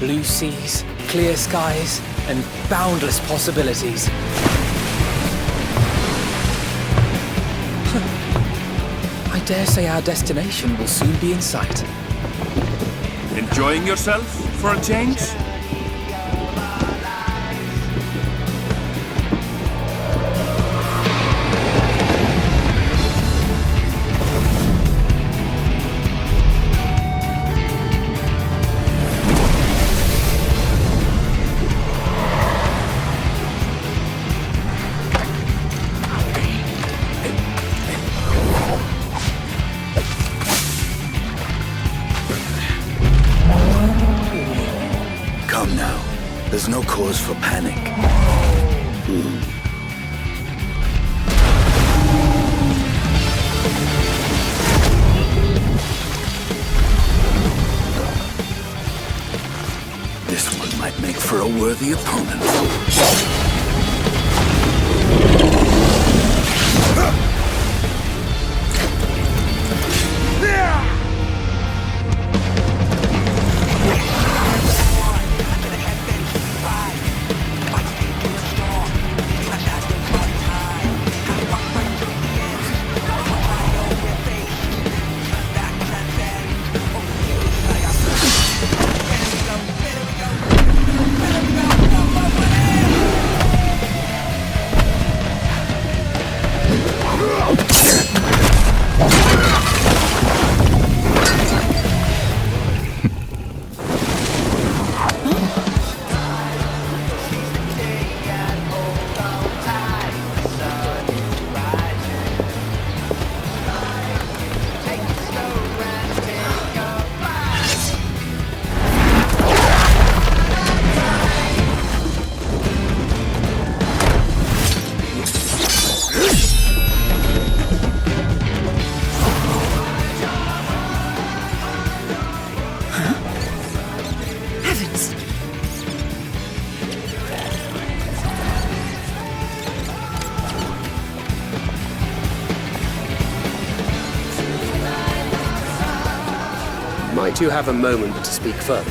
Blue seas, clear skies, and boundless possibilities. I dare say our destination will soon be in sight. Enjoying yourself for a change? Come now. There's no cause for panic. This one might make for a worthy opponent. Might you have a moment to speak further?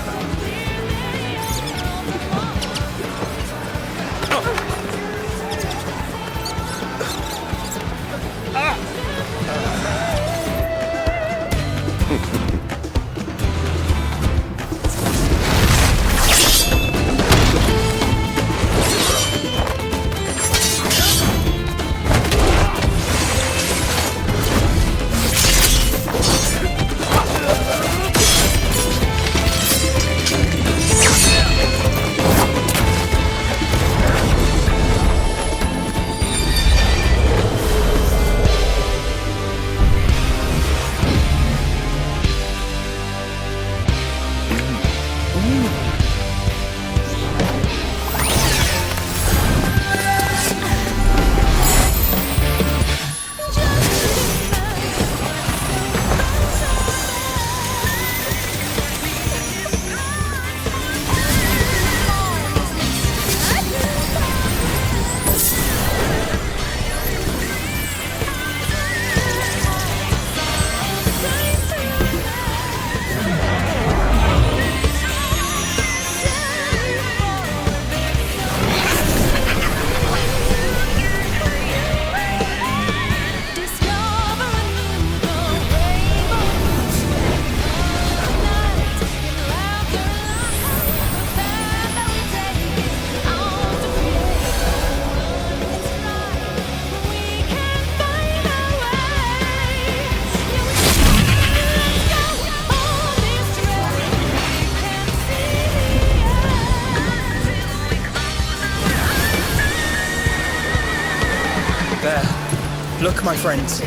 Look, my friends.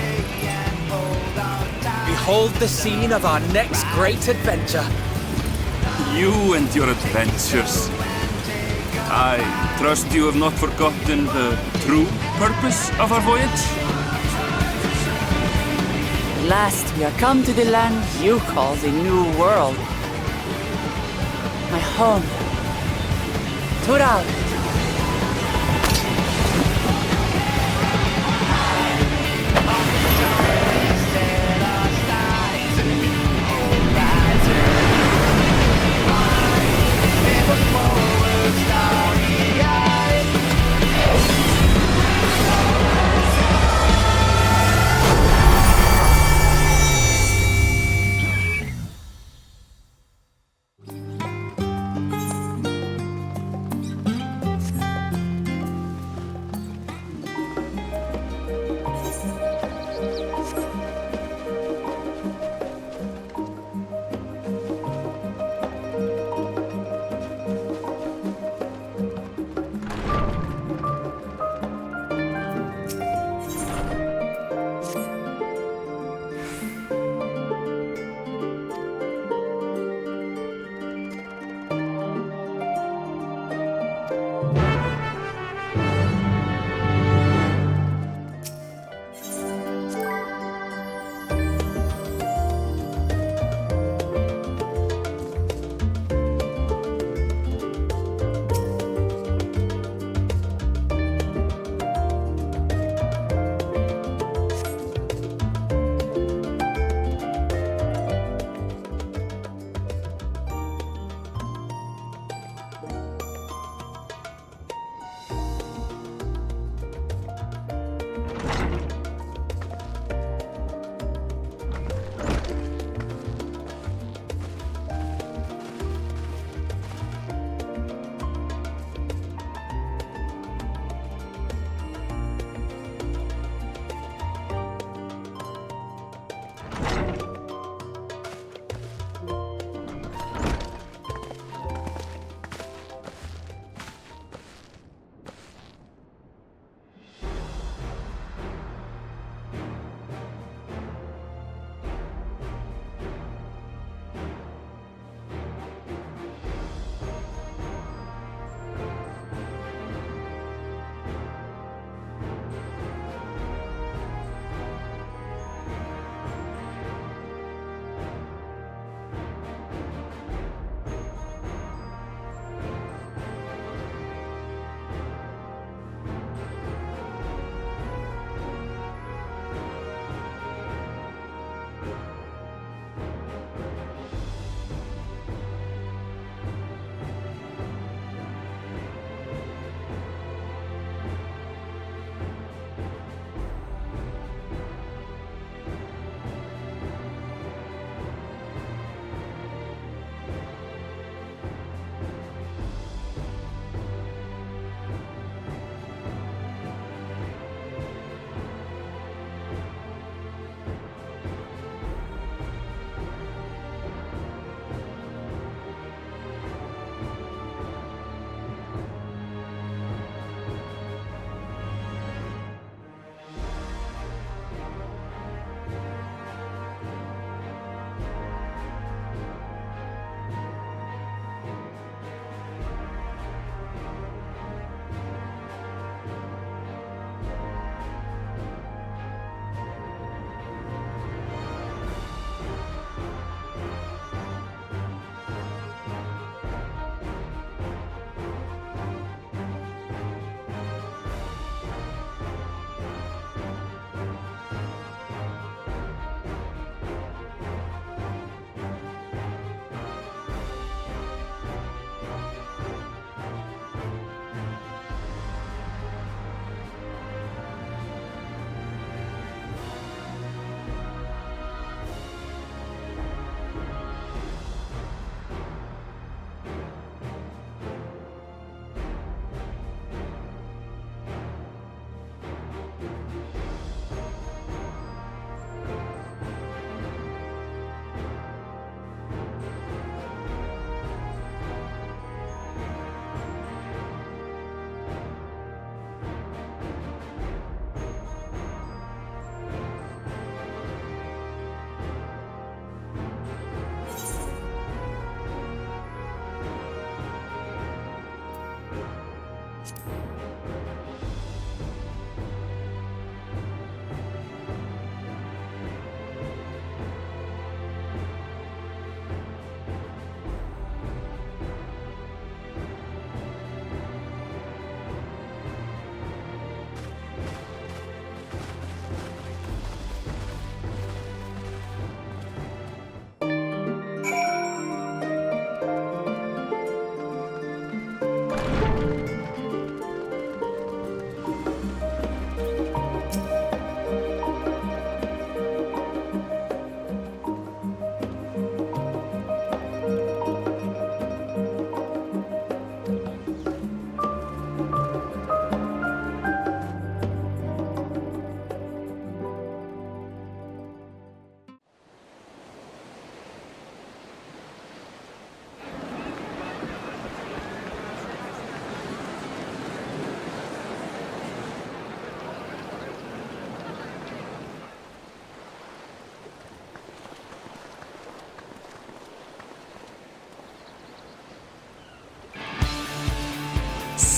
Behold the scene of our next great adventure. You and your adventures. I trust you have not forgotten the true purpose of our voyage? At last we are come to the land you call the New World. My home. Tural.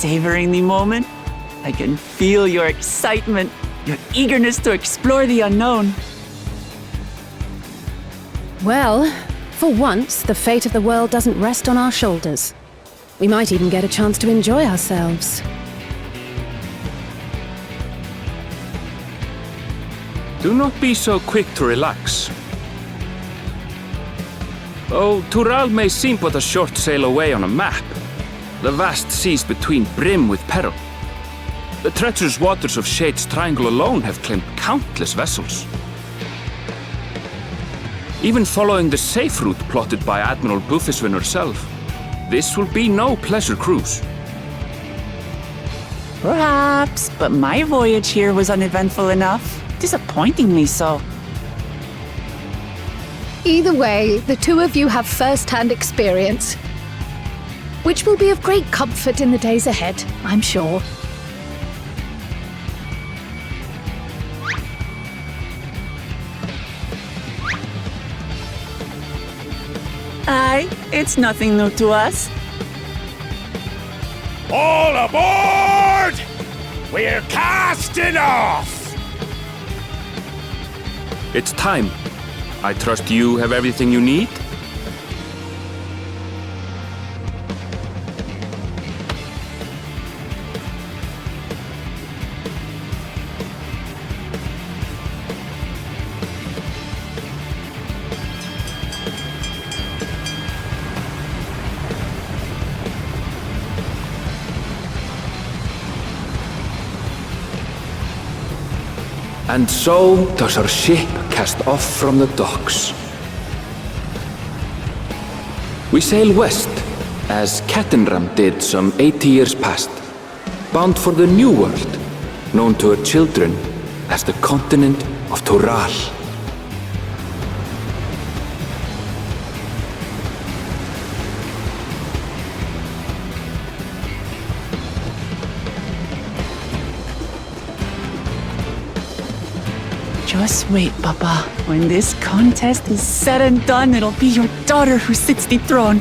savoring the moment? I can feel your excitement, your eagerness to explore the unknown. Well, for once, the fate of the world doesn't rest on our shoulders. We might even get a chance to enjoy ourselves. Do not be so quick to relax. Though Tural may seem but a short sail away on a map, the vast seas between brim with peril. The treacherous waters of Shade's Triangle alone have claimed countless vessels. Even following the safe route plotted by Admiral Bufiswin herself, this will be no pleasure cruise. Perhaps, but my voyage here was uneventful enough. Disappointingly so. Either way, the two of you have first-hand experience, which will be of great comfort in the days ahead, I'm sure. Aye, it's nothing new to us. All aboard! We're casting off! It's time. I trust you have everything you need? And so does our ship cast off from the docks. We sail west, as Kettenram did some 80 years past, bound for the New World, known to her children as the continent of Tural. Just wait, Papa. When this contest is said and done, it'll be your daughter who sits the throne.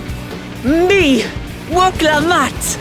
Me, Woklamat!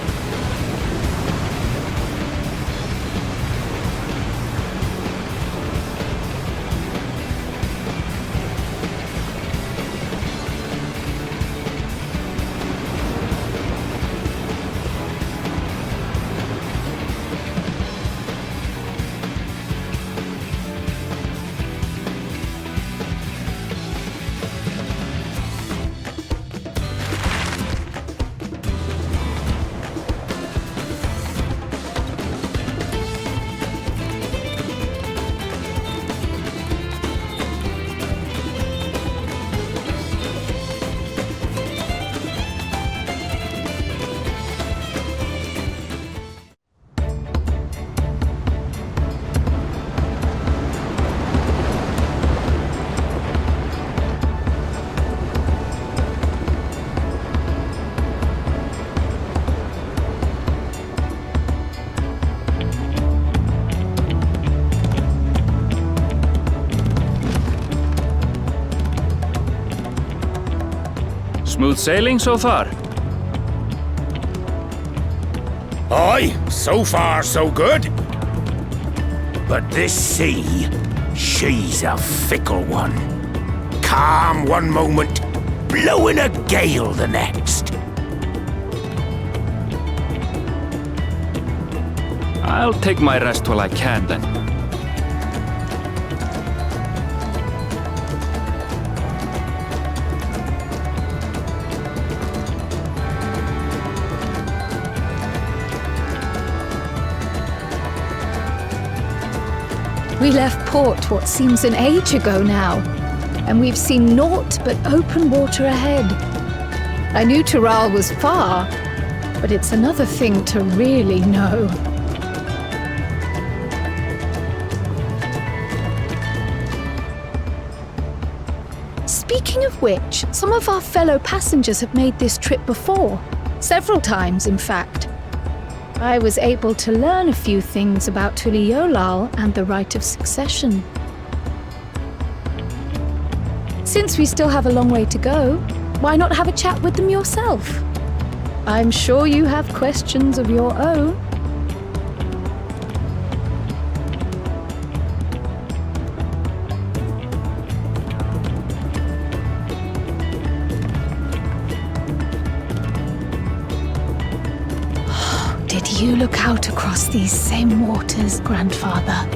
Smooth sailing so far? Aye, so far so good. But this sea, she's a fickle one. Calm one moment, blowing a gale the next. I'll take my rest while I can then. We left port what seems an age ago now, and we've seen naught but open water ahead. I knew Tural was far, but it's another thing to really know. Speaking of which, some of our fellow passengers have made this trip before. Several times, in fact. I was able to learn a few things about Tuliolal and the right of succession. Since we still have a long way to go, why not have a chat with them yourself? I'm sure you have questions of your own. Did you look out across these same waters, Grandfather?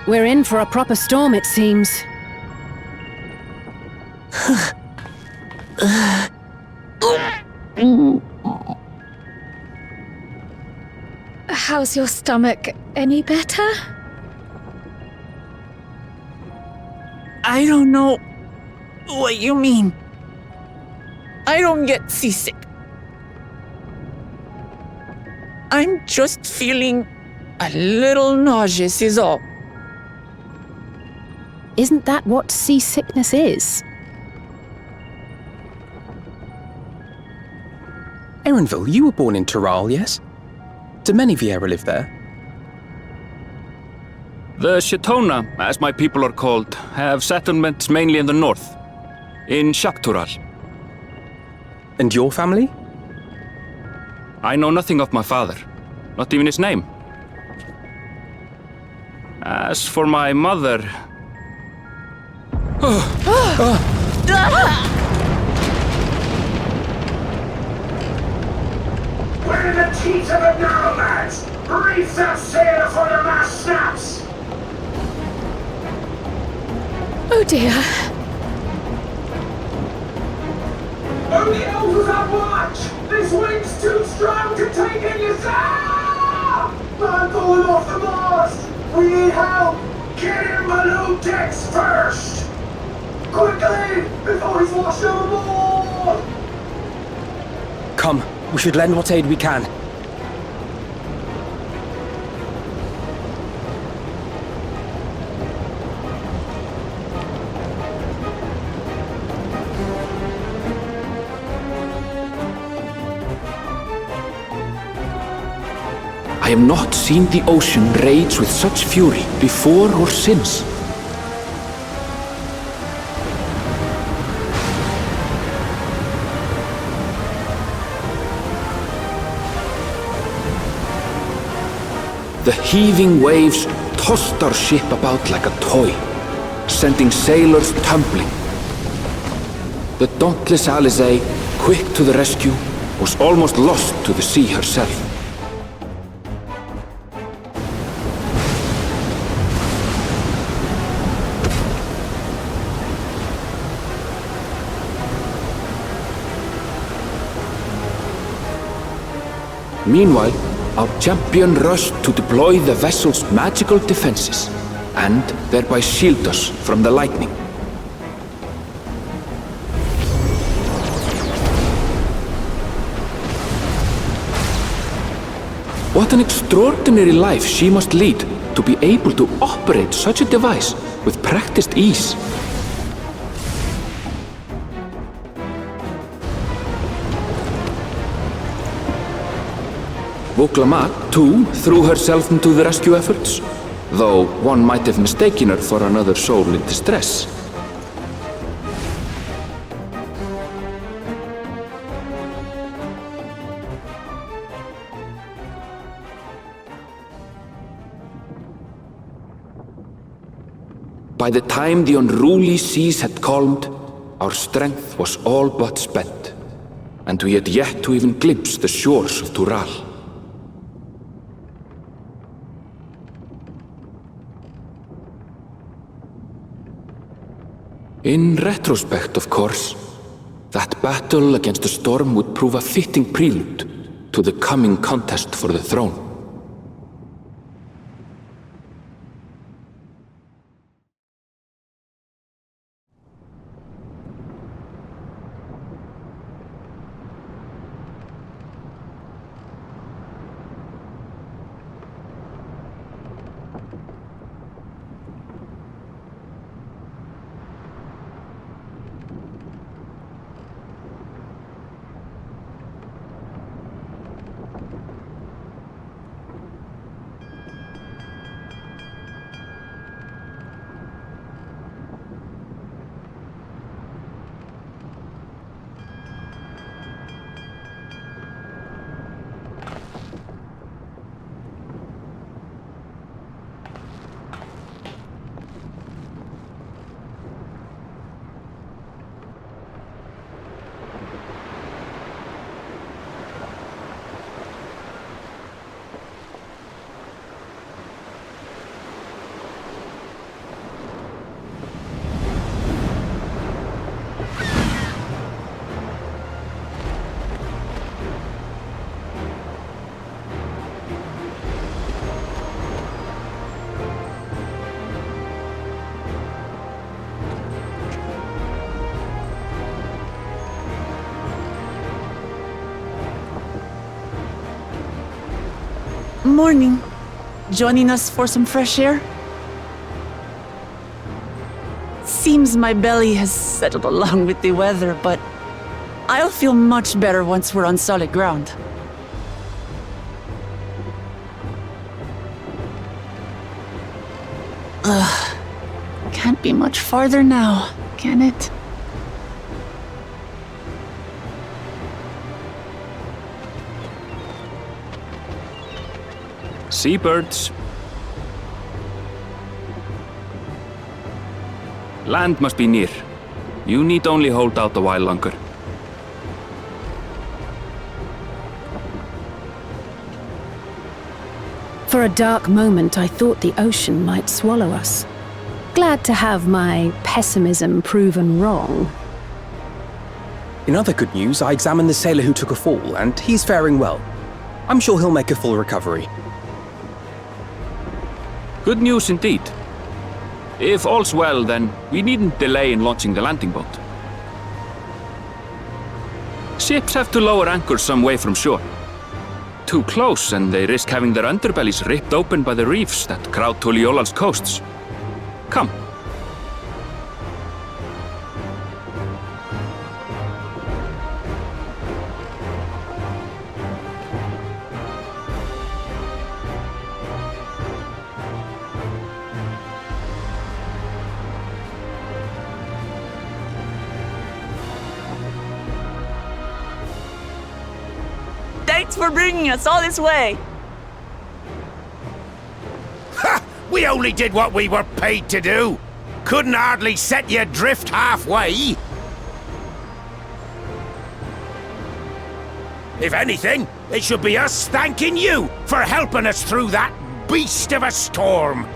We're in for a proper storm, it seems. How's your stomach? Any better? I don't know what you mean. I don't get seasick. I'm just feeling a little nauseous is all. Isn't that what seasickness is? Erenville, you were born in Tural, yes? Do many Viera live there? The Shatona, as my people are called, have settlements mainly in the north, in Shaktural. And your family? I know nothing of my father, not even his name. As for my mother... We're in the teeth of a narrow, lads! Reef that sail before the mast snaps! Oh dear. Only Elves on watch! This wind's too strong to take in your sail! I'm going off the mast! We need help! Get in below decks first! Quickly! Before he's washed overboard! Come, we should lend what aid we can. I have not seen the ocean rage with such fury before or since. The heaving waves tossed our ship about like a toy, sending sailors tumbling. The dauntless Alizé, quick to the rescue, was almost lost to the sea herself. Meanwhile, our champion rushed to deploy the vessel's magical defenses, and thereby shield us from the lightning. What an extraordinary life she must lead to be able to operate such a device with practiced ease. Voklamat, too, threw herself into the rescue efforts, though one might have mistaken her for another soul in distress. By the time the unruly seas had calmed, our strength was all but spent, and we had yet to even glimpse the shores of Tural. In retrospect, of course, that battle against the storm would prove a fitting prelude to the coming contest for the throne. Morning. Joining us for some fresh air? Seems my belly has settled along with the weather, but I'll feel much better once we're on solid ground. Ugh. Can't be much farther now, can it? Seabirds. Land must be near. You need only hold out a while longer. For a dark moment, I thought the ocean might swallow us. Glad to have my pessimism proven wrong. In other good news, I examined the sailor who took a fall, and he's faring well. I'm sure he'll make a full recovery. Good news indeed. If all's well, then we needn't delay in launching the landing boat. Ships have to lower anchors some way from shore. Too close, and they risk having their underbellies ripped open by the reefs that crowd Tuliola's coasts. Come. Thanks for bringing us all this way. Ha! We only did what we were paid to do. Couldn't hardly set you adrift halfway. If anything, it should be us thanking you for helping us through that beast of a storm.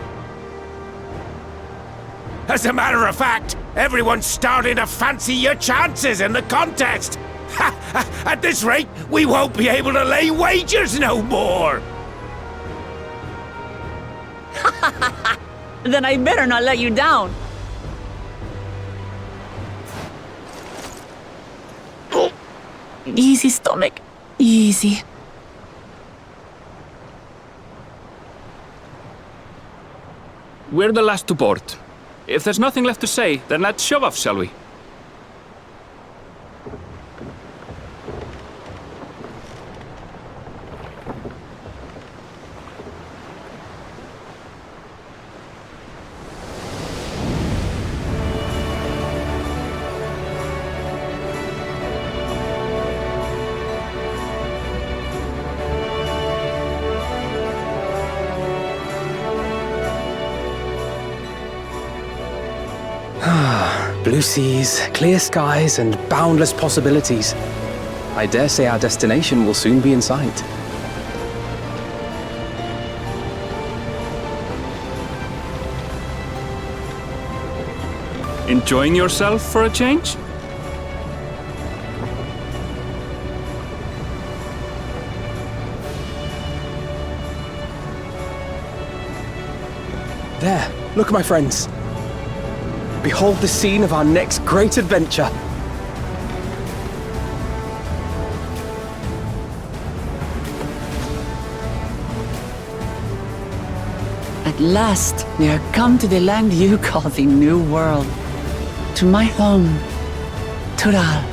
As a matter of fact, everyone's starting to fancy your chances in the contest. At this rate, we won't be able to lay wagers no more. Then I better not let you down. Easy, stomach. Easy. We're the last to board. If there's nothing left to say, then let's shove off, shall we? Blue seas, clear skies, and boundless possibilities. I dare say our destination will soon be in sight. Enjoying yourself for a change? There, look, my friends. Behold the scene of our next great adventure. At last, we are come to the land you call the New World. To my home, Tural.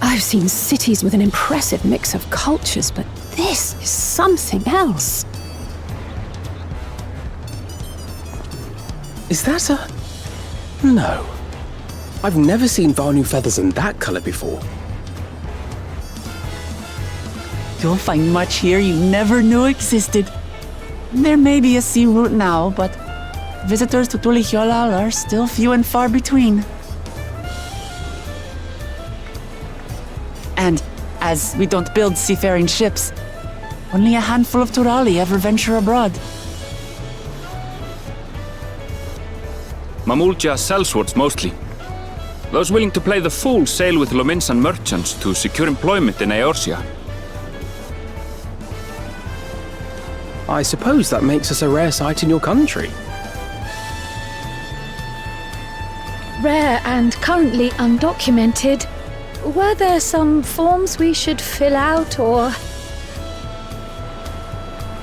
I've seen cities with an impressive mix of cultures, but this is something else. Is that a... No. I've never seen Vanu feathers in that color before. You'll find much here you never knew existed. There may be a sea route now, but visitors to Tulihyolal are still few and far between. And as we don't build seafaring ships, only a handful of Turali ever venture abroad. Mamulja sellswords mostly. Those willing to play the fool sail with Lominsan merchants to secure employment in Eorzea. I suppose that makes us a rare sight in your country. Rare and currently undocumented. Were there some forms we should fill out or...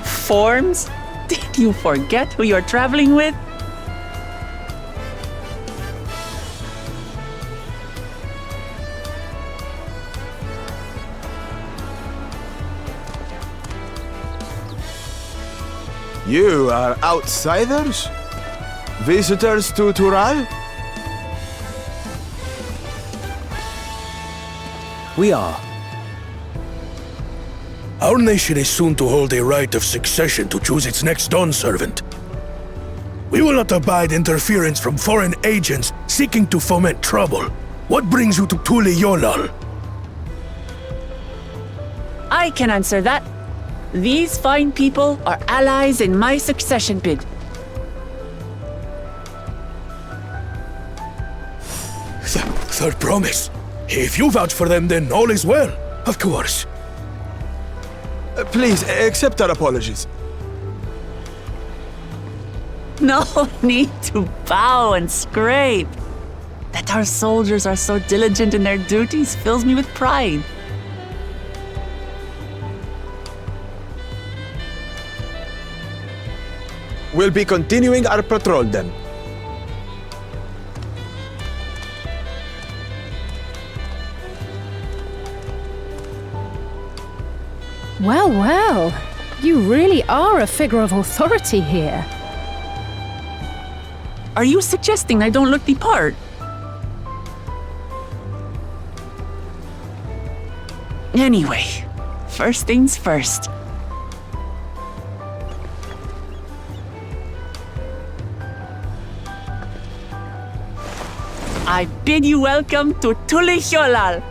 Forms? Did you forget who you're traveling with? You are outsiders? Visitors to Tural? We are. Our nation is soon to hold a right of succession to choose its next Dawn servant. We will not abide interference from foreign agents seeking to foment trouble. What brings you to Tulihyolal? I can answer that. These fine people are allies in my succession bid. Third promise. If you vouch for them, then all is well. Of course. Please, accept our apologies. No need to bow and scrape. That our soldiers are so diligent in their duties fills me with pride. We'll be continuing our patrol then. Well, well. You really are a figure of authority here. Are you suggesting I don't look the part? Anyway, first things first. I bid you welcome to Tulihyolal.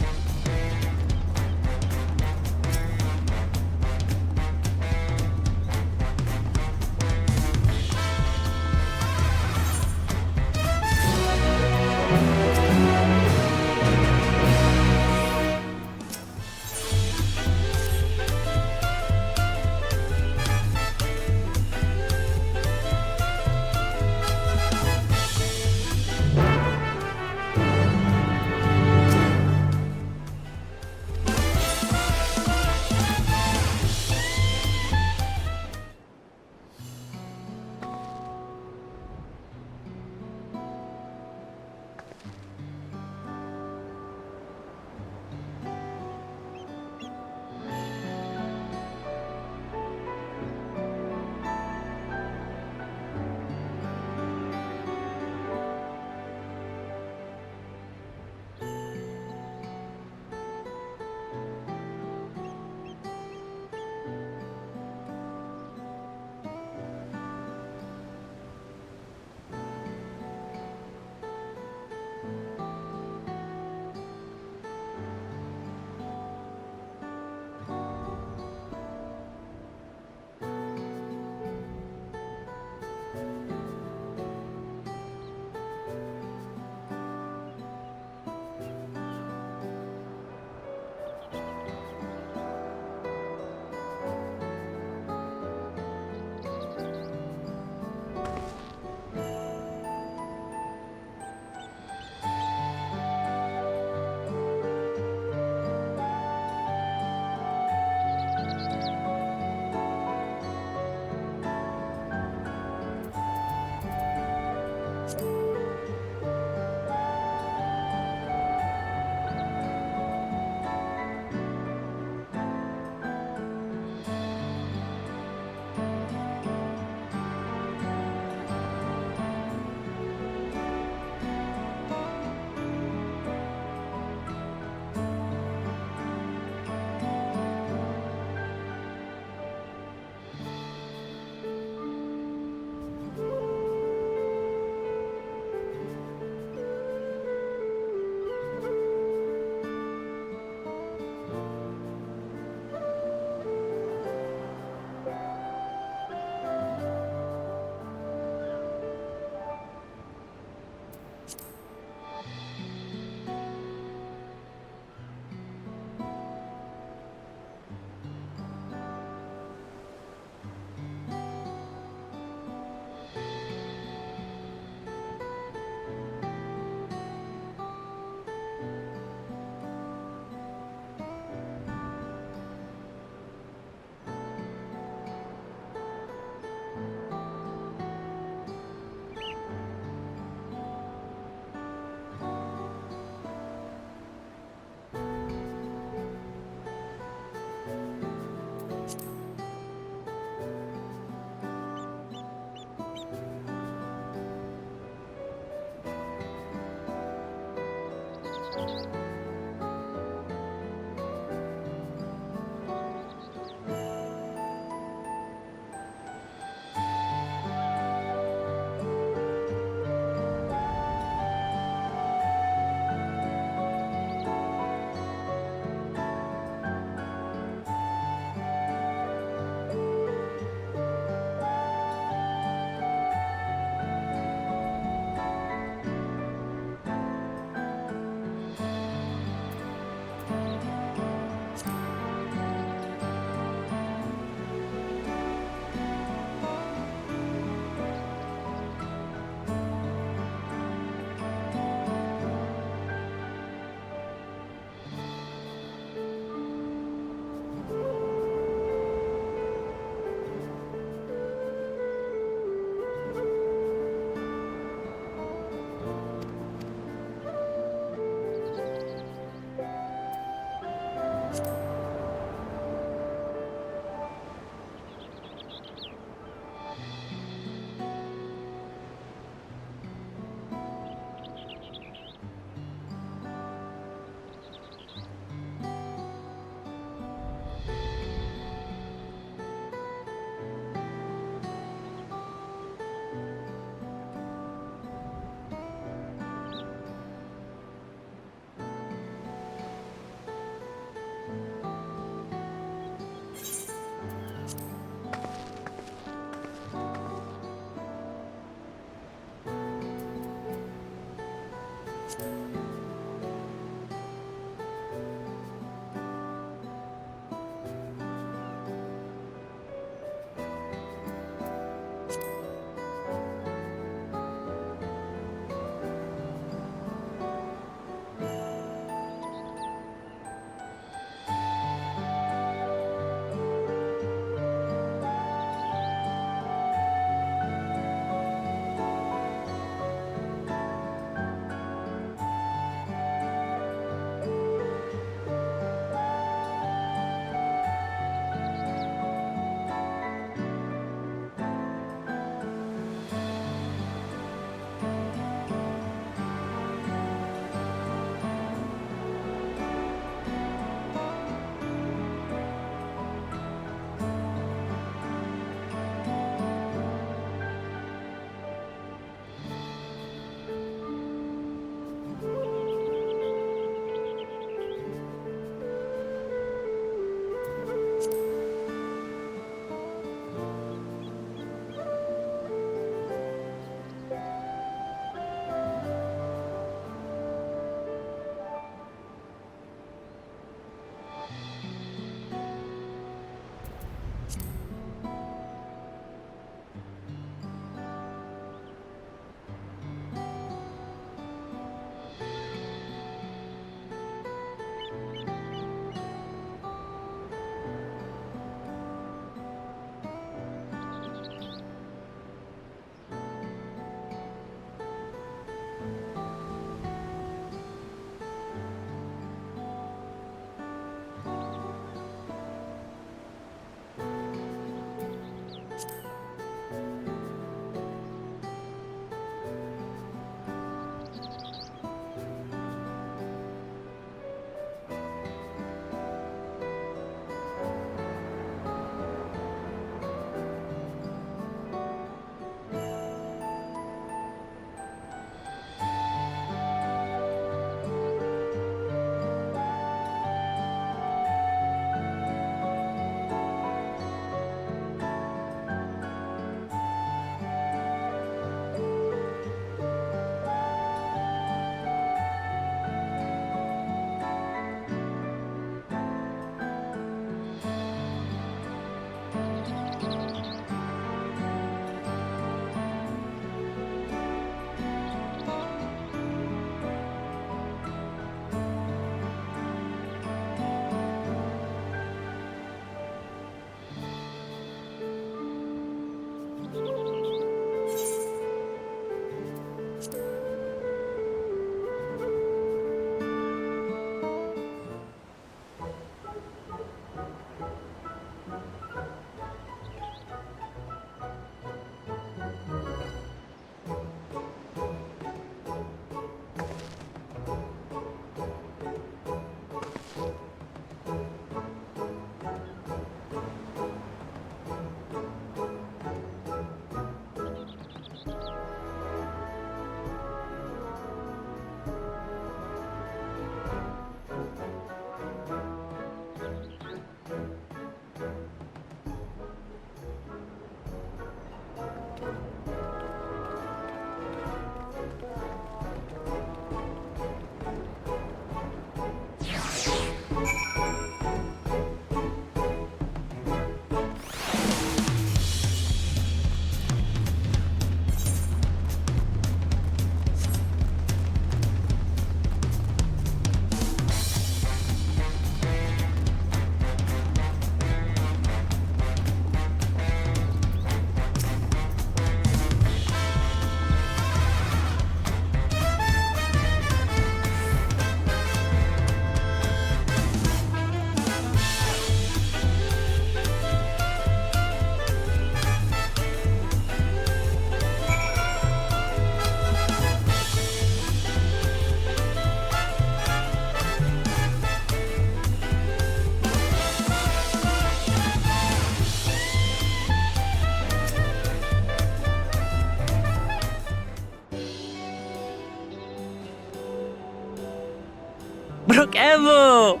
took ever!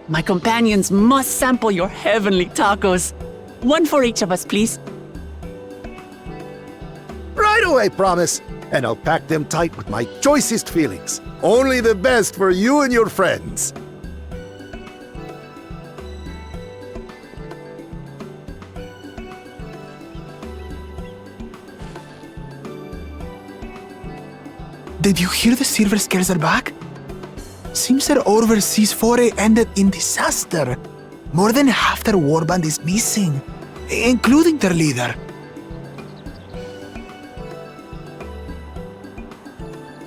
My companions must sample your heavenly tacos. One for each of us, please. Right away, promise. And I'll pack them tight with my choicest feelings. Only the best for you and your friends. Did you hear the Silver Scares are back? Seems their overseas foray ended in disaster. More than half their warband is missing, including their leader.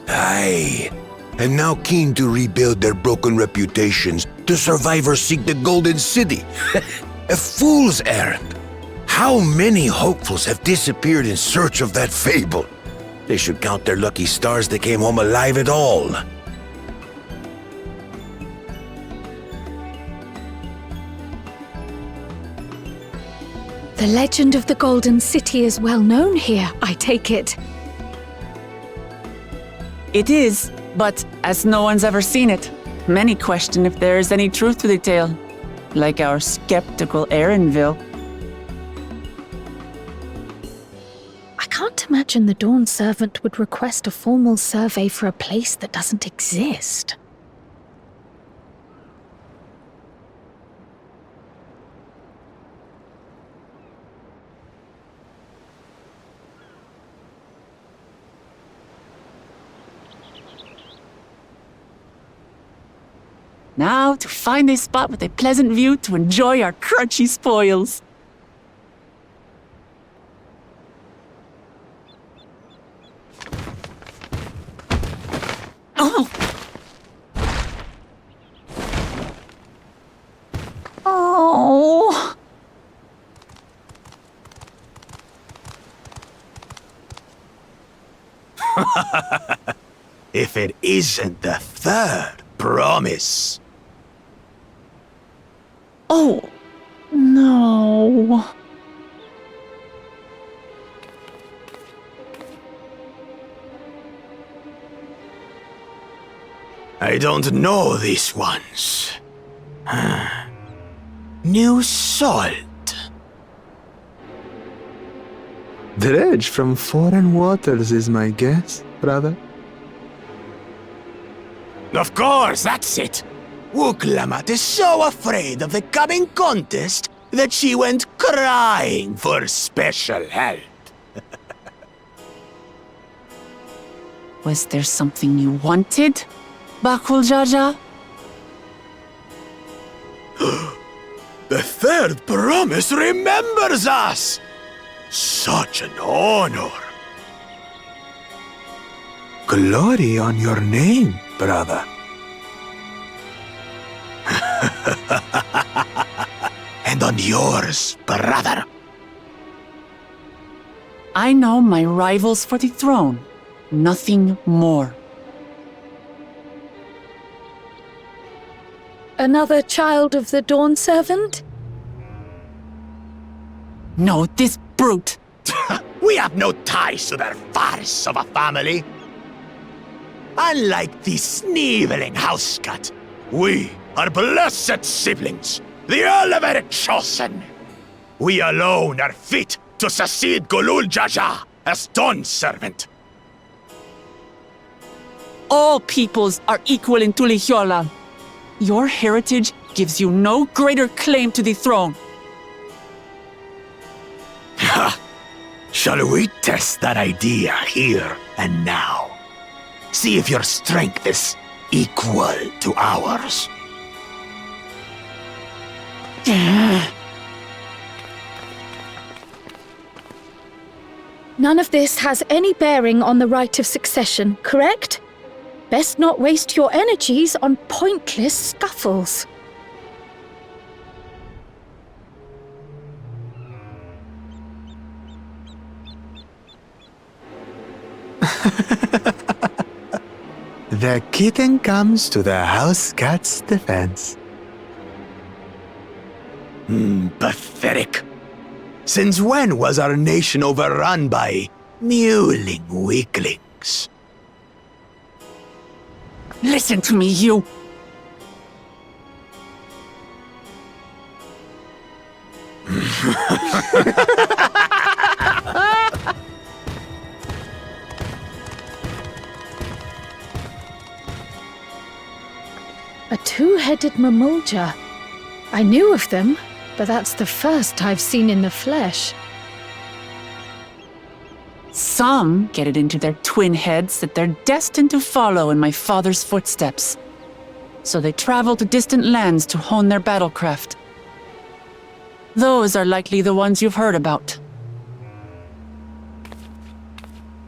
Aye. And now keen to rebuild their broken reputations, the survivors seek the Golden City. A fool's errand. How many hopefuls have disappeared in search of that fable? They should count their lucky stars they came home alive at all. The legend of the Golden City is well known here, I take it. It is, but as no one's ever seen it, many question if there is any truth to the tale. Like our skeptical Erinville. I can't imagine the Dawn Servant would request a formal survey for a place that doesn't exist. Now to find a spot with a pleasant view to enjoy our crunchy spoils. Oh! Oh! If it isn't the third promise. Oh, no. I don't know these ones. New salt. Dredge from foreign waters is my guess, brother. Of course, that's it. Wuklamat is so afraid of the coming contest that she went crying for special help. Was there something you wanted, Bakul Jaja? The third promise remembers us! Such an honor! Glory on your name, brother. And on yours, brother. I know my rivals for the throne. Nothing more. Another child of the Dawn Servant? No, this brute. We have no ties to their farce of a family. Unlike the sneeveling housecut, we are blessed siblings, the elevated chosen. We alone are fit to succeed Golul Jaja as Dawn Servant. All peoples are equal in Tulihiola. Your heritage gives you no greater claim to the throne. Ha! Shall we test that idea here and now? See if your strength is equal to ours. None of this has any bearing on the right of succession, correct? Best not waste your energies on pointless scuffles. The kitten comes to the house cat's defense. Pathetic. Since when was our nation overrun by mewling weaklings? Listen to me, you! A two-headed mamulja. I knew of them, but that's the first I've seen in the flesh. Some get it into their twin heads that they're destined to follow in my father's footsteps. So they travel to distant lands to hone their battlecraft. Those are likely the ones you've heard about.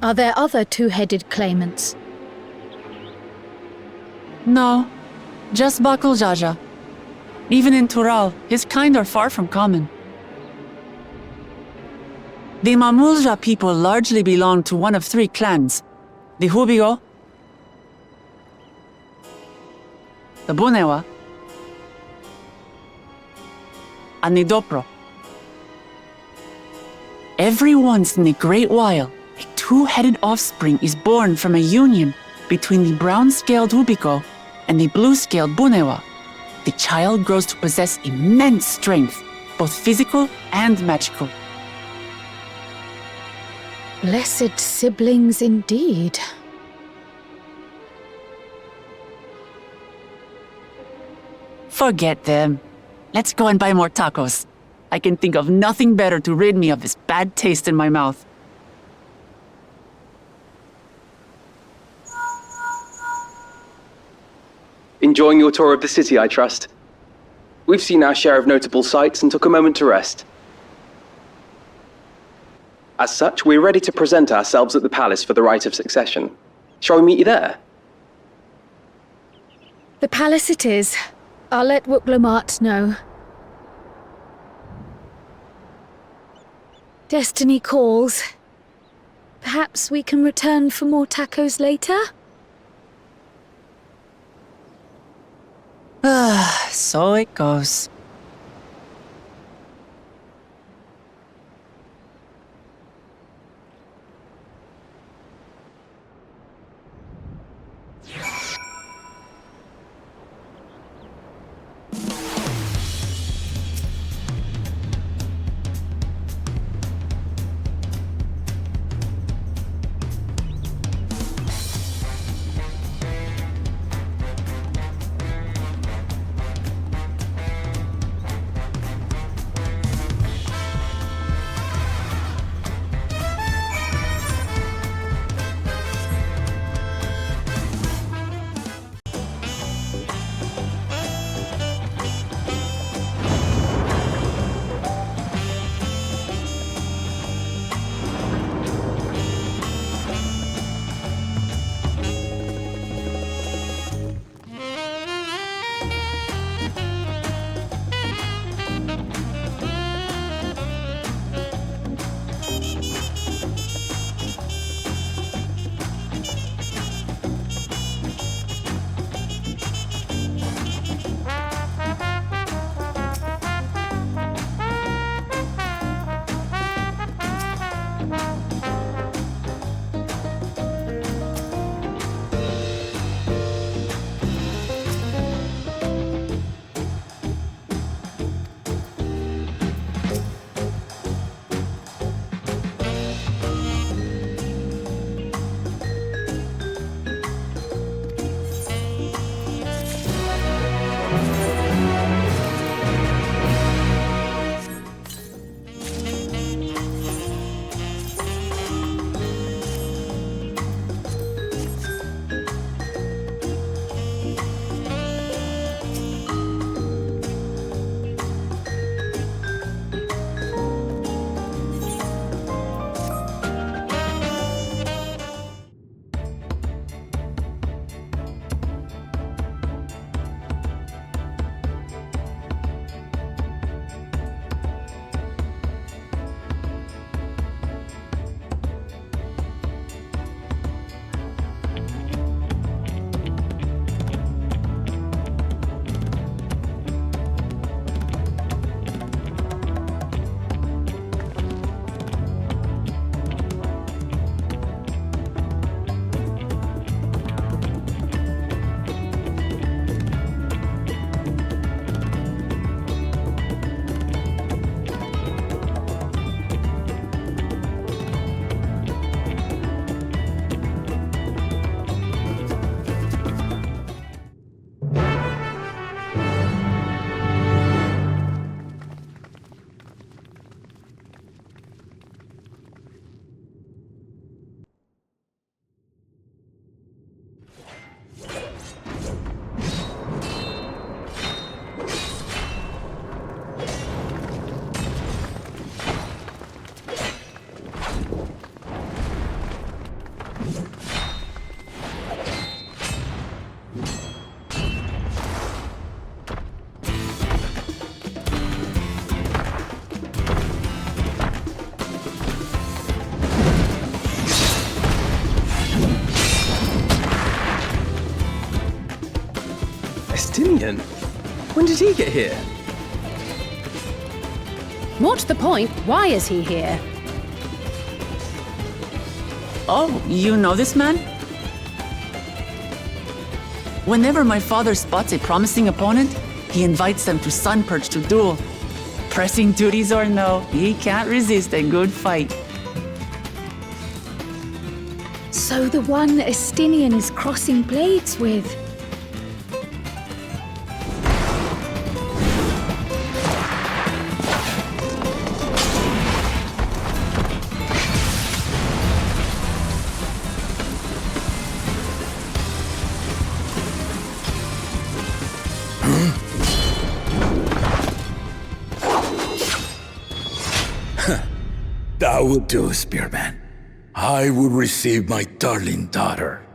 Are there other two-headed claimants? No, just Bakul Jaja. Even in Tural, his kind are far from common. The Mamulja people largely belong to one of three clans. The Hubigo, the Bunewa, and the Dopro. Every once in a great while, a two-headed offspring is born from a union between the brown-scaled Hubigo and the blue-scaled Bunewa. The child grows to possess immense strength, both physical and magical. Blessed siblings indeed. Forget them. Let's go and buy more tacos. I can think of nothing better to rid me of this bad taste in my mouth. Enjoying your tour of the city, I trust. We've seen our share of notable sights and took a moment to rest. As such, we're ready to present ourselves at the palace for the rite of succession. Shall we meet you there? The palace it is. I'll let Wuklamart know. Destiny calls. Perhaps we can return for more tacos later? So it goes. Union? When did he get here? More to the point, why is he here? Oh, you know this man? Whenever my father spots a promising opponent, he invites them to Sunperch to duel. Pressing duties or no, he can't resist a good fight. So the one Estinian is crossing blades with. That will do, Spearman. I will receive my darling daughter.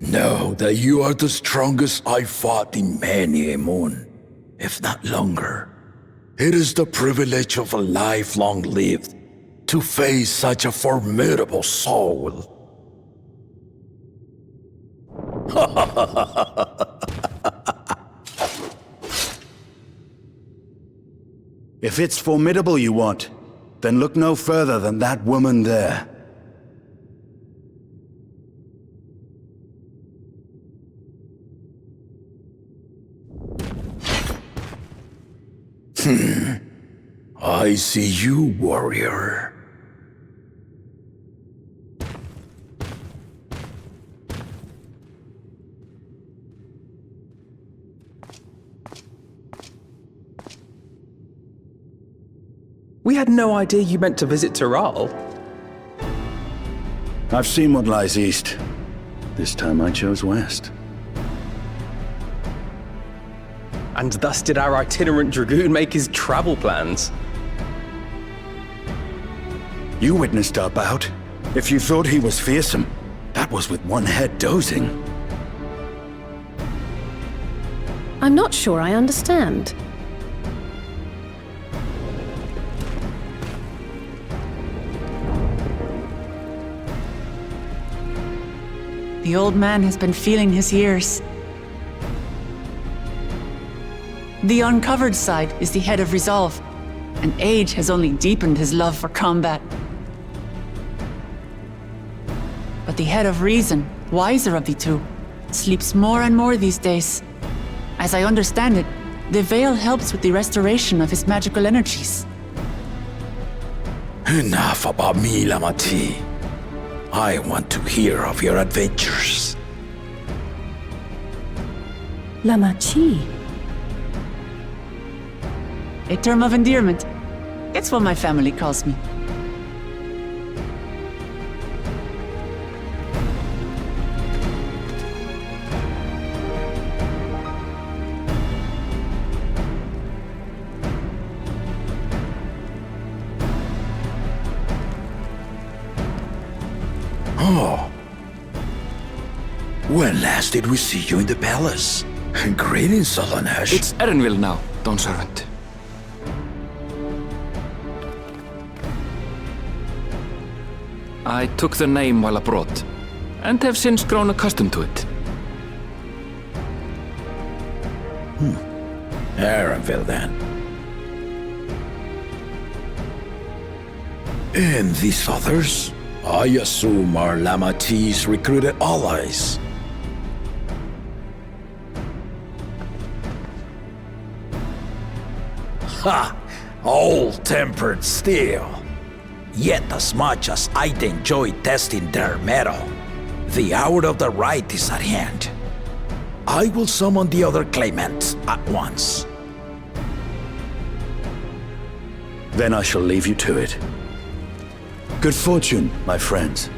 Know that you are the strongest I fought in many a moon, if not longer. It is the privilege of a life long lived to face such a formidable soul. If it's formidable you want, then look no further than that woman there. I see you, warrior. We had no idea you meant to visit Tural. I've seen what lies east. This time I chose west. And thus did our itinerant dragoon make his travel plans. You witnessed our bout. If you thought he was fearsome, that was with one head dozing. I'm not sure I understand. The old man has been feeling his years. The uncovered side is the head of resolve, and age has only deepened his love for combat. But the head of reason, wiser of the two, sleeps more and more these days. As I understand it, the veil helps with the restoration of his magical energies. Enough about me, Lamati. I want to hear of your adventures. Lamachi. A term of endearment. It's what my family calls me. Oh. When last did we see you in the palace? Greetings, Solonesh. It's Erenville now, Dawn Servant. I took the name while abroad, and have since grown accustomed to it. Erenville, then. And these others? I assume are Lamati's recruited allies. Ha! Old-tempered still. Yet as much as I'd enjoy testing their mettle, the hour of the right is at hand. I will summon the other claimants at once. Then I shall leave you to it. Good fortune, my friends.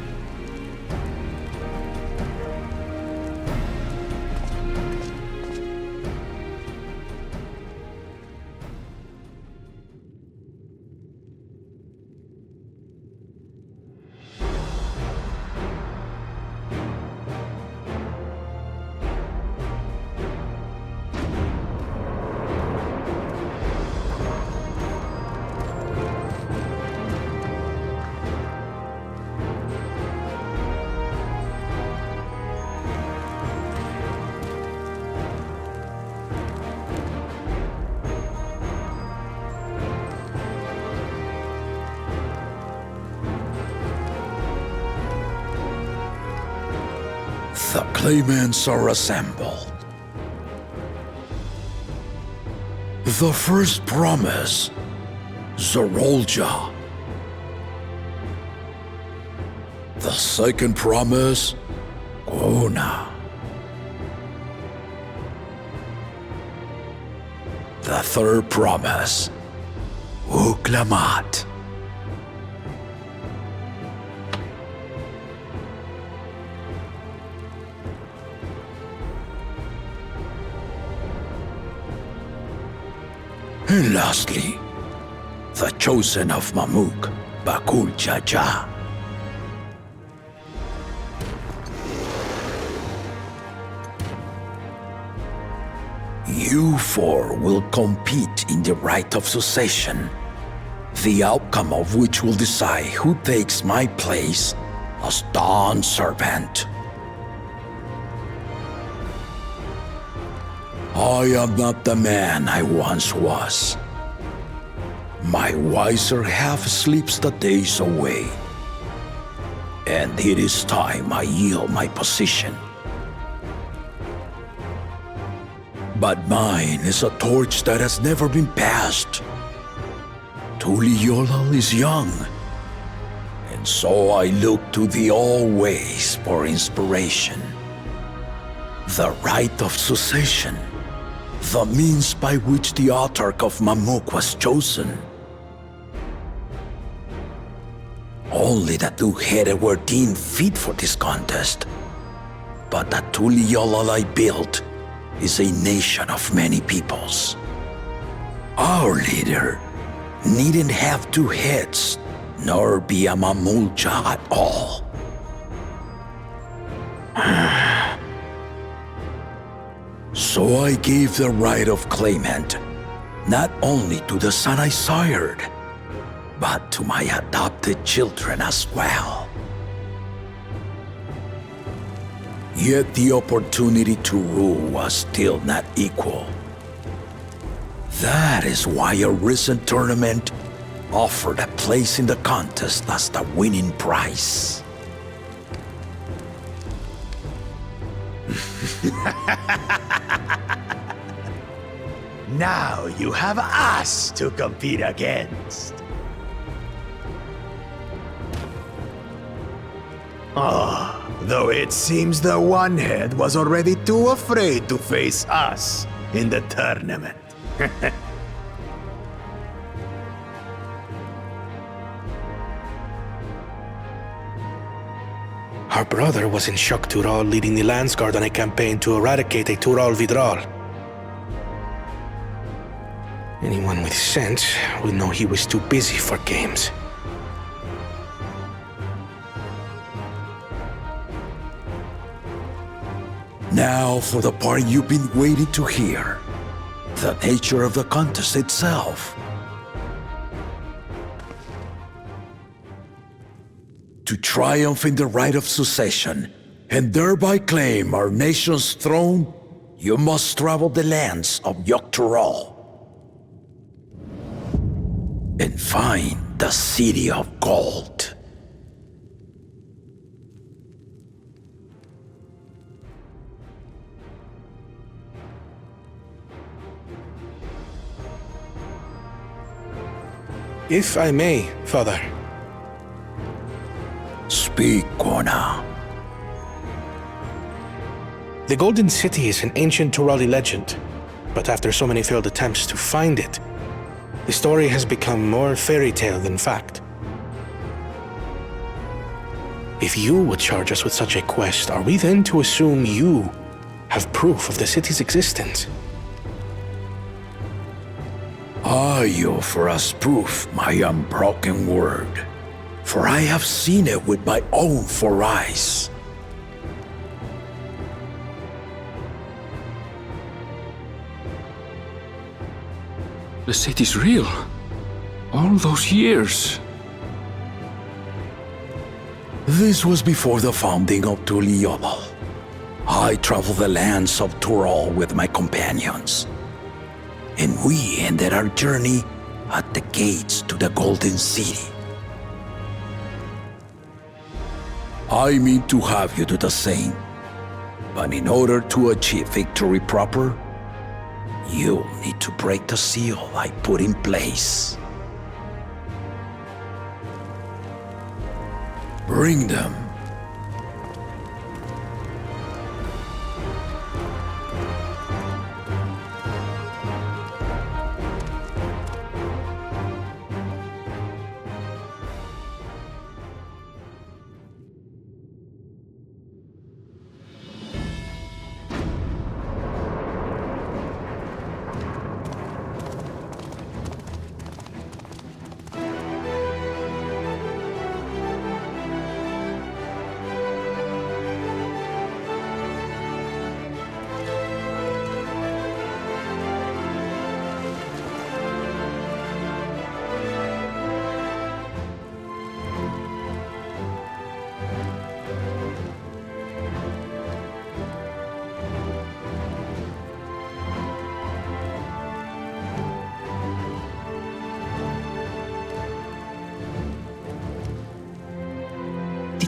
The claimants are assembled. The first promise, Zorolja. The second promise, Gona. The third promise, Uklamat. And lastly, the chosen of Mamuk, Bakul Jaja. You four will compete in the right of succession, the outcome of which will decide who takes my place as Dawn Servant. I am not the man I once was. My wiser half sleeps the days away, and it is time I yield my position. But mine is a torch that has never been passed. Tuliyollal is young, and so I look to thee always for inspiration. The right of succession, the means by which the autarch of Mamuk was chosen. Only the two-headed were deemed fit for this contest, but the Tuliyollal I built is a nation of many peoples. Our leader needn't have two heads, nor be a Mamulja at all. So I gave the right of claimant, not only to the son I sired, but to my adopted children as well. Yet the opportunity to rule was still not equal. That is why a recent tournament offered a place in the contest as the winning prize. Now you have us to compete against. Though it seems the One-Head was already too afraid to face us in the tournament. Our brother was in Shok Tural leading the Landsguard on a campaign to eradicate a Tural Vidral. Anyone with sense would know he was too busy for games. Now for the part you've been waiting to hear. The nature of the contest itself. To triumph in the right of succession, and thereby claim our nation's throne, you must travel the lands of Yoktural and find the City of Gold. If I may, Father. Speak, Kona. The Golden City is an ancient Turali legend, but after so many failed attempts to find it, the story has become more fairy tale than fact. If you would charge us with such a quest, are we then to assume you have proof of the city's existence? I offer as proof my unbroken word, for I have seen it with my own 4 eyes. The city's real. All those years. This was before the founding of Tuliyollal. I traveled the lands of Tural with my companions, and we ended our journey at the gates to the Golden City. I mean to have you do the same, But in order to achieve victory proper, you'll need to break the seal I put in place. Bring them.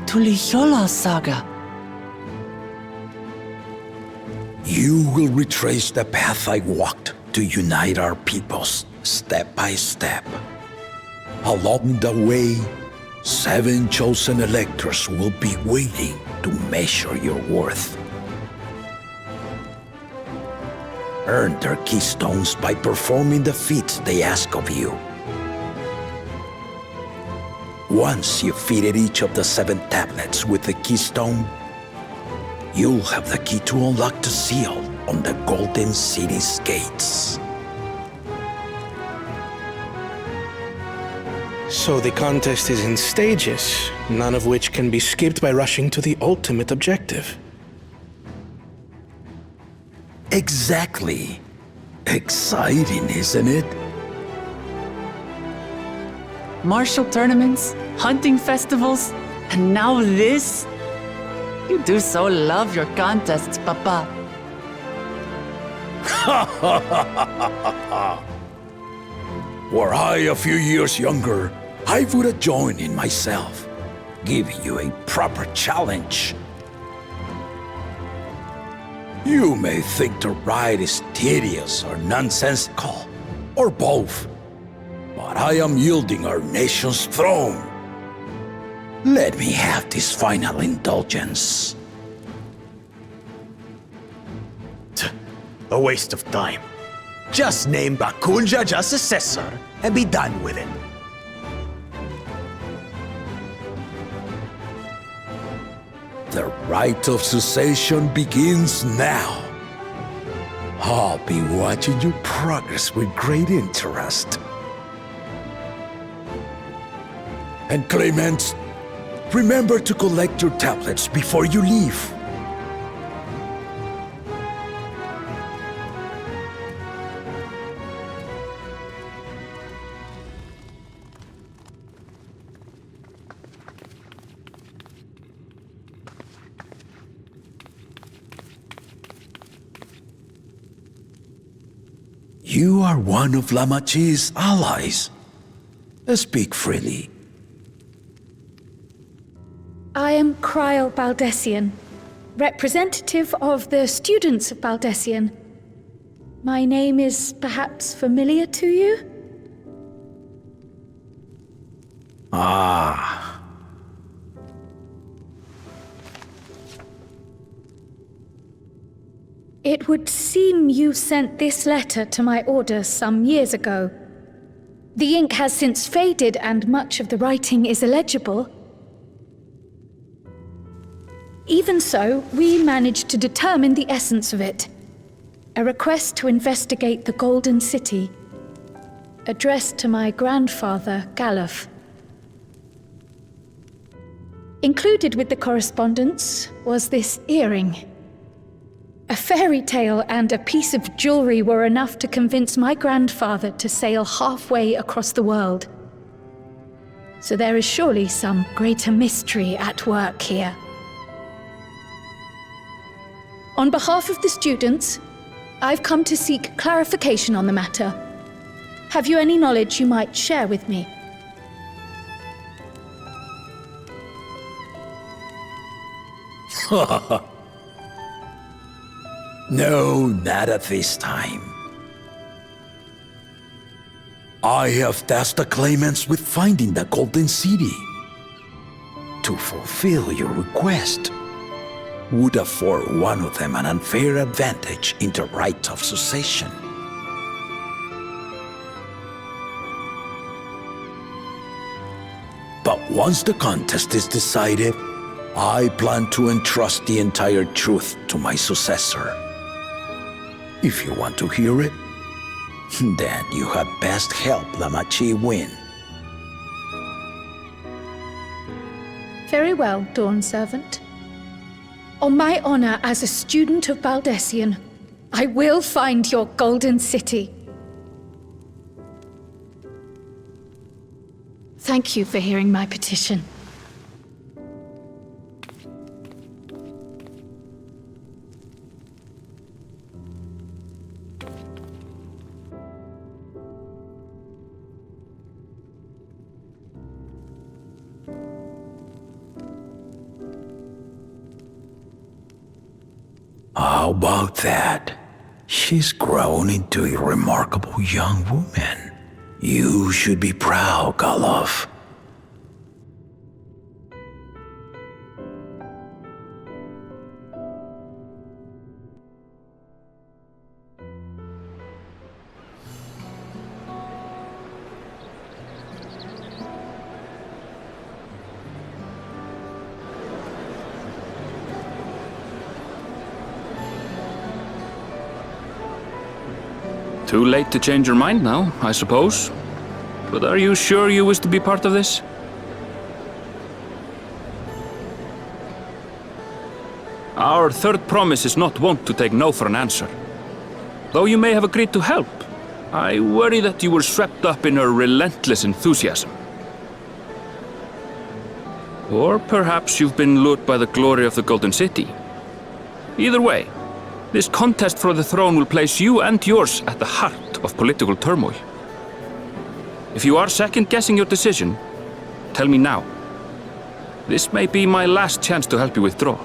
Tuliyola saga. You will retrace the path I walked to unite our peoples step by step. Along the way, 7 chosen electors will be waiting to measure your worth. Earn their keystones by performing the feats they ask of you. Once you've fitted each of the 7 tablets with the keystone, you'll have the key to unlock the seal on the Golden City's gates. So the contest is in stages, none of which can be skipped by rushing to the ultimate objective. Exactly. Exciting, isn't it? Martial tournaments, hunting festivals, and now this? You do so love your contests, Papa. Were I a few years younger, I would have joined in myself, giving you a proper challenge. You may think the ride is tedious or nonsensical, or both, but I am yielding our nation's throne. Let me have this final indulgence. A waste of time. Just name Bakunja as successor and be done with it. The rite of succession begins now. I'll be watching your progress with great interest. And Clemens, remember to collect your tablets before you leave. You are one of Lamachi's allies. Speak freely. I am Kryl Baldessian, representative of the students of Baldessian. My name is perhaps familiar to you? Ah. It would seem you sent this letter to my order some years ago. The ink has since faded and much of the writing is illegible. Even so, we managed to determine the essence of it. A request to investigate the Golden City, addressed to my grandfather, Galuf. Included with the correspondence was this earring. A fairy tale and a piece of jewelry were enough to convince my grandfather to sail halfway across the world. So there is surely some greater mystery at work here. On behalf of the students, I've come to seek clarification on the matter. Have you any knowledge you might share with me? No, not at this time. I have tasked the claimants with finding the Golden City. To fulfill your request would afford one of them an unfair advantage in the right of succession. But once the contest is decided, I plan to entrust the entire truth to my successor. If you want to hear it, then you had best help Lamachi win. Very well, Dawn Servant. On my honor as a student of Baldessian, I will find your Golden City. Thank you for hearing my petition. How about that? She's grown into a remarkable young woman. You should be proud, Galov. Too late to change your mind now, I suppose. But are you sure you wish to be part of this? Our third promise is not wont to take no for an answer. Though you may have agreed to help, I worry that you were swept up in her relentless enthusiasm. Or perhaps you've been lured by the glory of the Golden City. Either way, this contest for the throne will place you and yours at the heart of political turmoil. If you are second-guessing your decision, tell me now. This may be my last chance to help you withdraw.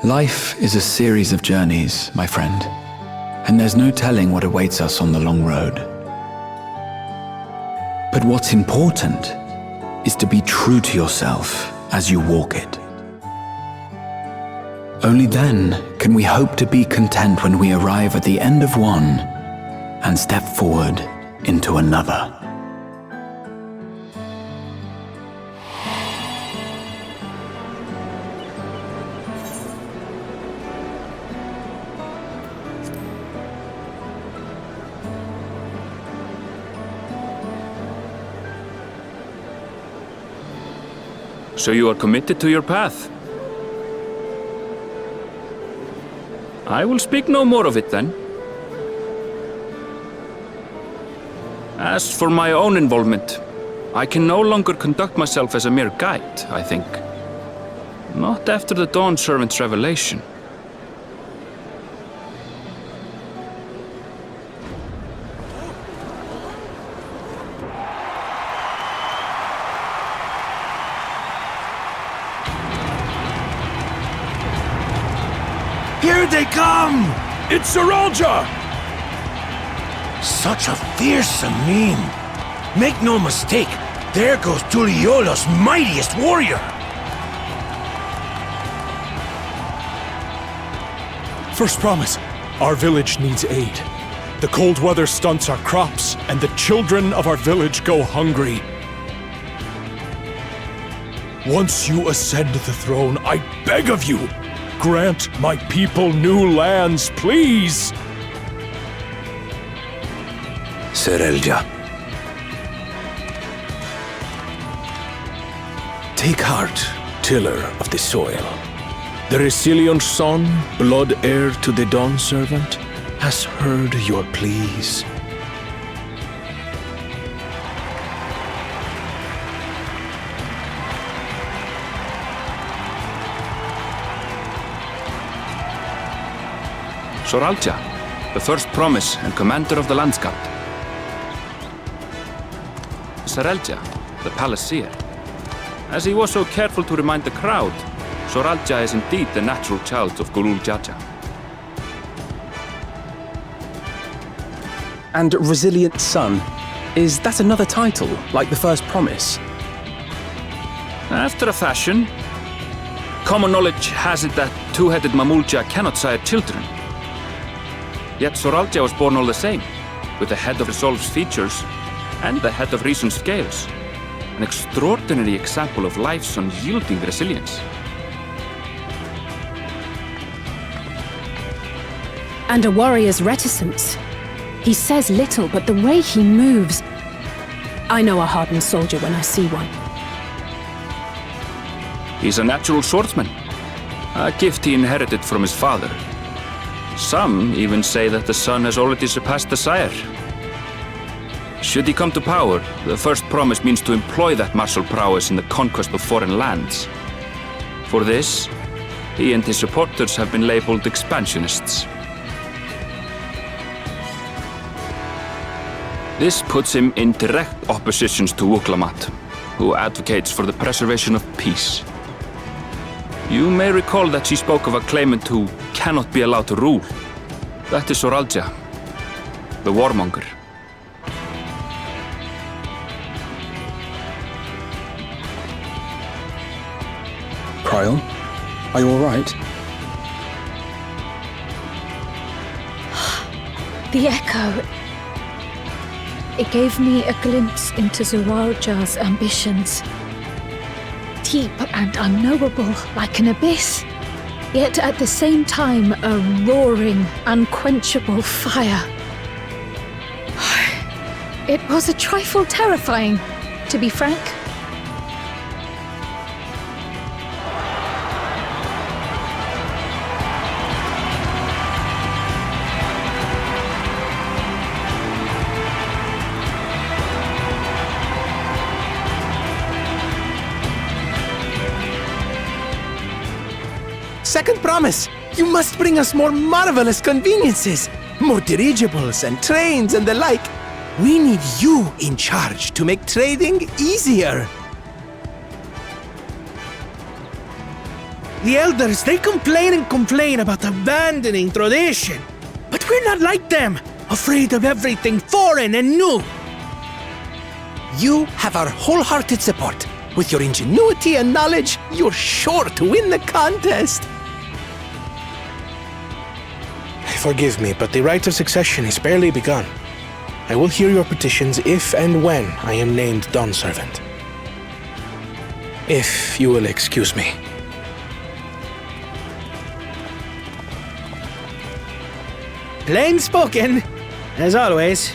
Life is a series of journeys, my friend, and there's no telling what awaits us on the long road. But what's important is to be true to yourself as you walk it. Only then can we hope to be content when we arrive at the end of one and step forward into another. So you are committed to your path? I will speak no more of it then. As for my own involvement, I can no longer conduct myself as a mere guide, I think. Not after the Dawn Servant's revelation. Here they come! It's Saralja! Such a fearsome mien. Make no mistake, there goes Tuliola's mightiest warrior! First promise, our village needs aid. The cold weather stunts our crops, and the children of our village go hungry. Once you ascend the throne, I beg of you, grant my people new lands, please! Serelja. Take heart, tiller of the soil. The Resilion son, blood heir to the Dawn Servant, has heard your pleas. Soralja, the first promise and commander of the Landsguard. Sarelja, the palaceer. As he was so careful to remind the crowd, Soralja is indeed the natural child of Gulul Jaja. And Resilient Son, is that another title, like the first promise? After a fashion. Common knowledge has it that two-headed Mamulja cannot sire children. Yet Soralja was born all the same, with the head of Resolve's features and the head of Reason's scales. An extraordinary example of life's unyielding resilience. And a warrior's reticence. He says little, but the way he moves... I know a hardened soldier when I see one. He's a natural swordsman, a gift he inherited from his father. Some even say that the son has already surpassed the sire. Should he come to power, the first promise means to employ that martial prowess in the conquest of foreign lands. For this, he and his supporters have been labeled expansionists. This puts him in direct opposition to Wuklamat, who advocates for the preservation of peace. You may recall that she spoke of a claimant who cannot be allowed to rule. That is Soralja, the warmonger. Cryon, are you all right? The echo. It gave me a glimpse into Zoralja's ambitions. Deep and unknowable, like an abyss. Yet at the same time, a roaring, unquenchable fire. It was a trifle terrifying, to be frank. Second promise! You must bring us more marvelous conveniences! More dirigibles and trains and the like! We need you in charge to make trading easier! The elders, they complain and complain about abandoning tradition. But we're not like them, afraid of everything foreign and new. You have our wholehearted support. With your ingenuity and knowledge, you're sure to win the contest. Forgive me, but the right of succession is barely begun. I will hear your petitions if and when I am named Dawn Servant. If you will excuse me. Plain spoken, as always.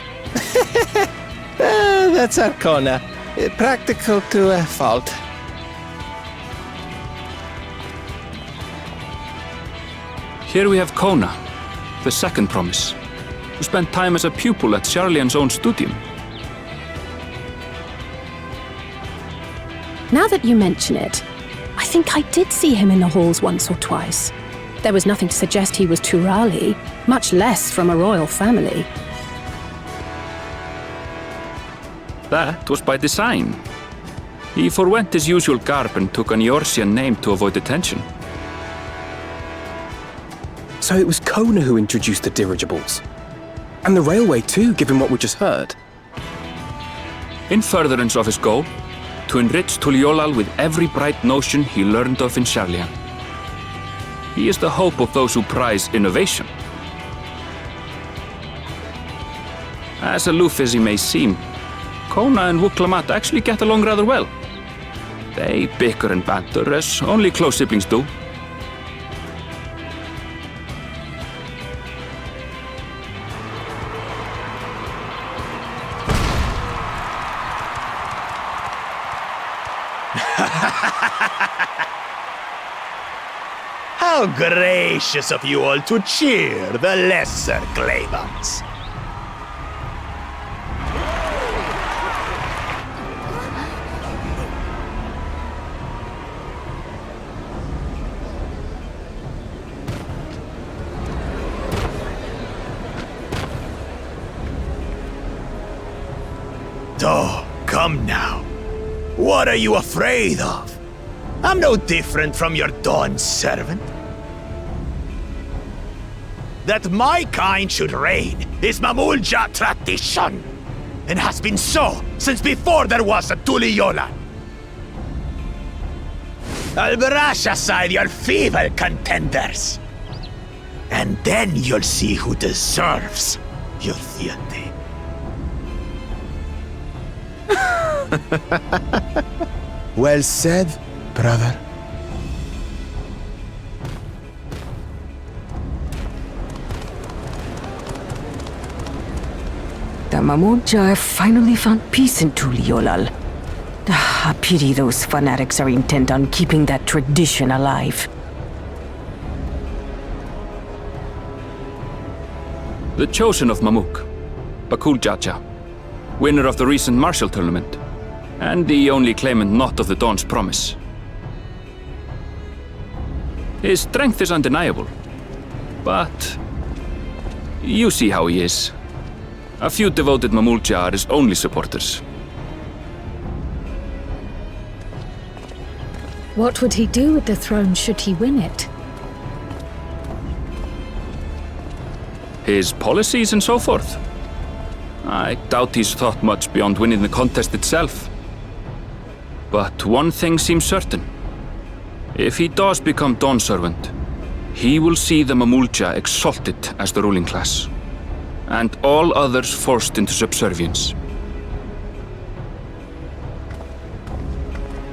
That's Arcona. Practical to a fault. Here we have Kona, the second promise, who spent time as a pupil at Charlian's own studium. Now that you mention it, I think I did see him in the halls once or twice. There was nothing to suggest he was Turali, much less from a royal family. That was by design. He forwent his usual garb and took an Eorzean name to avoid attention. So it was Kona who introduced the dirigibles. And the railway too, given what we just heard. In furtherance of his goal, to enrich Tuliolal with every bright notion he learned of in Charlian. He is the hope of those who prize innovation. As aloof as he may seem, Kona and Wuklamat actually get along rather well. They bicker and banter as only close siblings do. How gracious of you all to cheer the lesser claimants. come now. What are you afraid of? I'm no different from your Dawn servant. That my kind should reign is Mamulja tradition, and has been so since before there was a Tuliyolan. I'll brush aside your feeble contenders, and then you'll see who deserves your fealty. Well said, brother. The Mamulja have finally found peace in Tuliolal. A pity those fanatics are intent on keeping that tradition alive. The chosen of Mamuk, Bakul Jaja, winner of the recent martial tournament, and the only claimant not of the Dawn's promise. His strength is undeniable, but you see how he is. A few devoted Mamulja are his only supporters. What would he do with the throne should he win it? His policies and so forth. I doubt he's thought much beyond winning the contest itself. But one thing seems certain. If he does become Dawn servant, he will see the Mamulja exalted as the ruling class, and all others forced into subservience.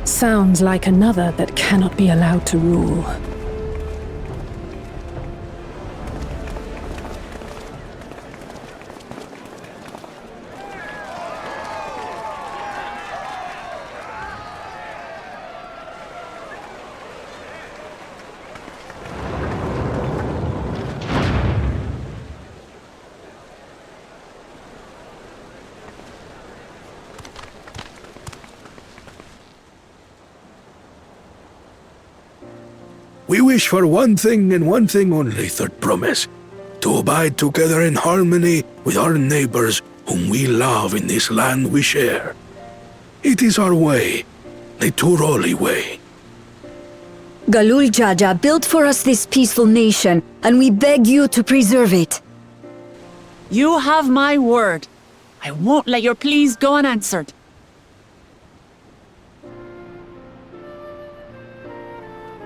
Sounds like another that cannot be allowed to rule. We wish for one thing and one thing only, Third Promise. To abide together in harmony with our neighbors whom we love in this land we share. It is our way, the Turoli way. Galul Jaja built for us this peaceful nation, and we beg you to preserve it. You have my word. I won't let your pleas go unanswered.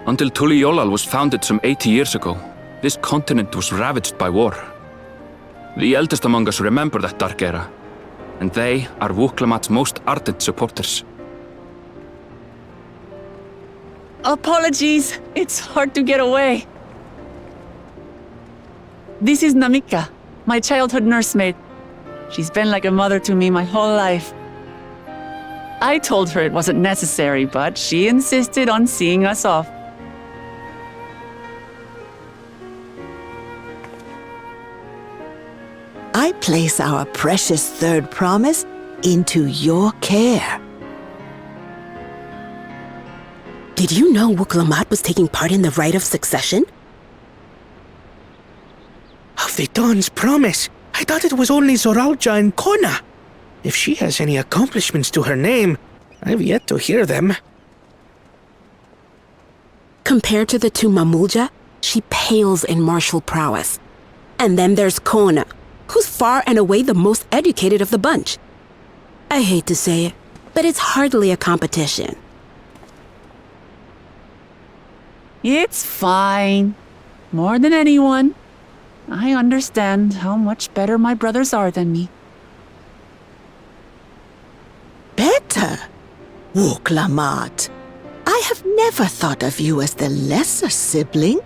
Until Tuliolal was founded some 80 years ago, this continent was ravaged by war. The eldest among us remember that dark era, and they are Wuklamat's most ardent supporters. Apologies, it's hard to get away. This is Namika, my childhood nursemaid. She's been like a mother to me my whole life. I told her it wasn't necessary, but she insisted on seeing us off. I place our precious Third Promise into your care. Did you know Wuklamat was taking part in the rite of succession? Of the Dawn's Promise? I thought it was only Zoralja and Kona. If she has any accomplishments to her name, I've yet to hear them. Compared to the two Mamulja, she pales in martial prowess. And then there's Kona, who's far and away the most educated of the bunch. I hate to say it, but it's hardly a competition. It's fine. More than anyone, I understand how much better my brothers are than me. Better? Wuklamat, I have never thought of you as the lesser sibling.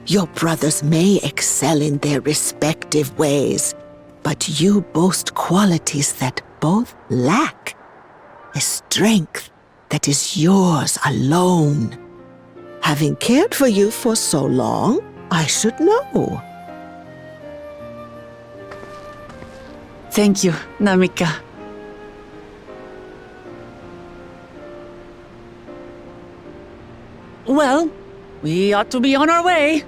Your brothers may excel in their respective ways, but you boast qualities that both lack. A strength that is yours alone. Having cared for you for so long, I should know. Thank you, Namika. Well, we ought to be on our way.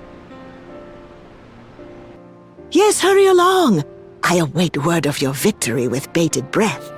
Yes, hurry along. I await word of your victory with bated breath.